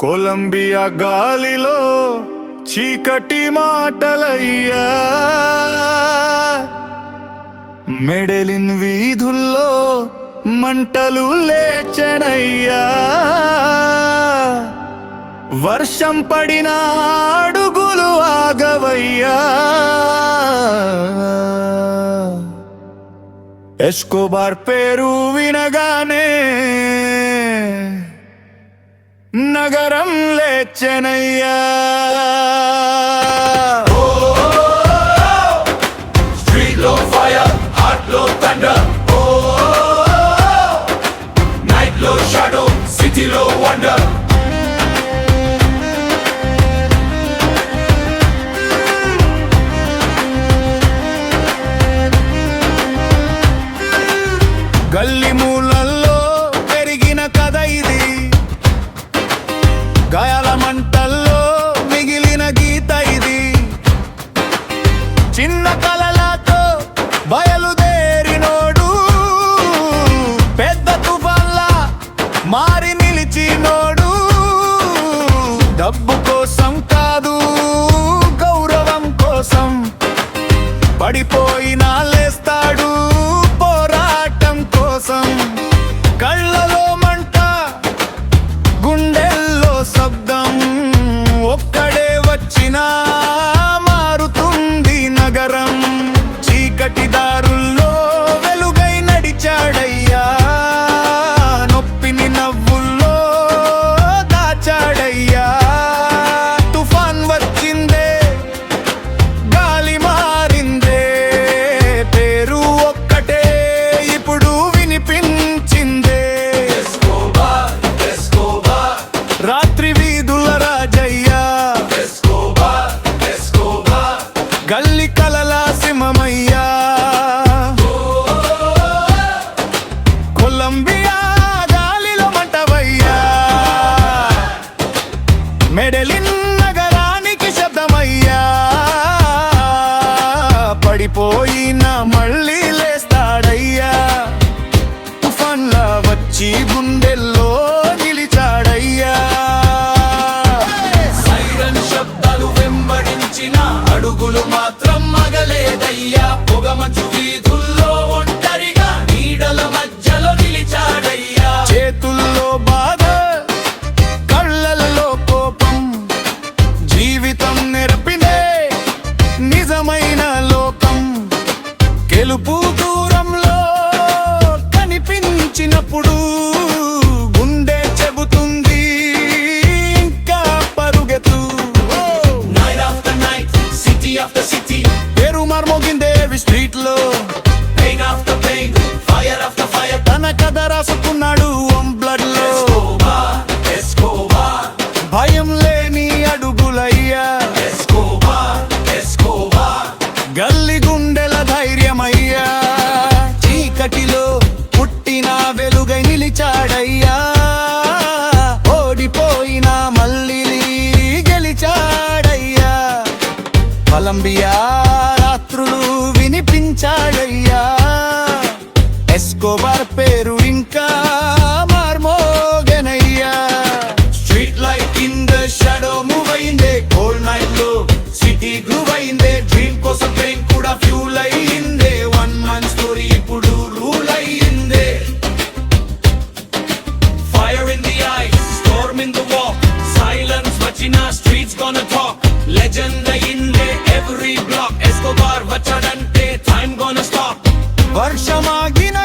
Colombia గాలిలో చీకటి మాటలయ్యా, Medellin వీధుల్లో మంటలు లేచనయ్యా, వర్షం పడిన అడుగులు ఆగవయ్యా. ఎస్కోబార్ పేరు వినగానే నగరం లేచెనయ్యా. Street low fire, heart low thunder. Night low shadow, city low wonder. గల్లీ మూలల్లో పెరిగిన కథ ఇది, గాయాల మంటల్లో మిగిలిన గీత ఇది. చిన్న కలలతో బయలుదేరినోడు పెద్ద తుఫాన్లా మారి నిలిచినోడు. డబ్బు కోసం కాదు, గౌరవం కోసం పడిపోయినా లేస్తాడు పోరాటం కోసం. కళ్ళలో మంట, గుండెల్లో శబ్దం, ఒక్కడే వచ్చినా మారుతుంది నగరం. చీకటి దారుల్లో వెలుగై నడిచాడయ్యా, నొప్పిని నవ్వుల్లో దాచాడయ్యా. తుఫాన్ వచ్చిందే, గాలి మారిందే, పేరు ఒక్కటే ఇప్పుడు వినిపించిందే. Escobar, Escobar, రాత్రి వీధుల రాజయ్యా, Escobar, Escobar. గల్లి కలల సింహమయ్యా. కొలంబియా గాలిలో మంటవయ్యా, మెడెలిన్ నగరానికి శబ్దమయ్యా. పడిపోయినా మళ్ళీ లేస్తాడయ్యా, తుఫాన్లా వచ్చి గుండెల్లో నిలిచాడయ్యా. సైరన్ శబ్దాలు వెంబడించిన అడుగులు మాత్రం మగలేదయ్యా. పొగమంచు వీధుల్లో ఒంటరిగా నీడల మధ్యలో నిలిచాడయ్యా. చేతుల్లో బాధ, కళ్ళల్లో కోపం, జీవితం నెరపినే నిజమైన లోకం. గెలుపు దూరంలో కనిపించినప్పుడు గుండె చెబుతుంది ఇంకా పరుగెత్తు. Night after night, city after city, పేరు మార్మోగిందే స్ట్రీట్ లో, pain after pain, fire after fire. తన కథ రాసుకున్నాడు ఓం బ్లడ్ లో. Escobar, Escobar, భయం లేని అడుగులయ్యా, Escobar, Escobar. గల్లి గుండెల ధైర్యమయ్యా. చీకటిలో పుట్టిన వెలుగై నిలిచాడయ్యా, ఓడిపోయినా మళ్ళీ గెలిచాడయ్యా. కొలంబియా రాత్రులు వినిపించాడయ్యా, ఎస్కోబార్ పేరు ఇంకా మార్మోగెనయ్యా. Street light in the shadow move అయిందే, కోల్డ్ నైట్ లో సిటీ గ్రూవ్ అయిందే. డ్రీమ్ కోసం ట్రైన్ కూడా ఫ్యూల్ అయిందే, వన్ మన్ స్టోరీ ఇప్పుడు రూల్ అయిందే. Fire in the eyes, storm in the walk, silence vachina, streets gonna talk. Legend in every block, Escobar vachadante, time gonna stop. వర్షమాగిన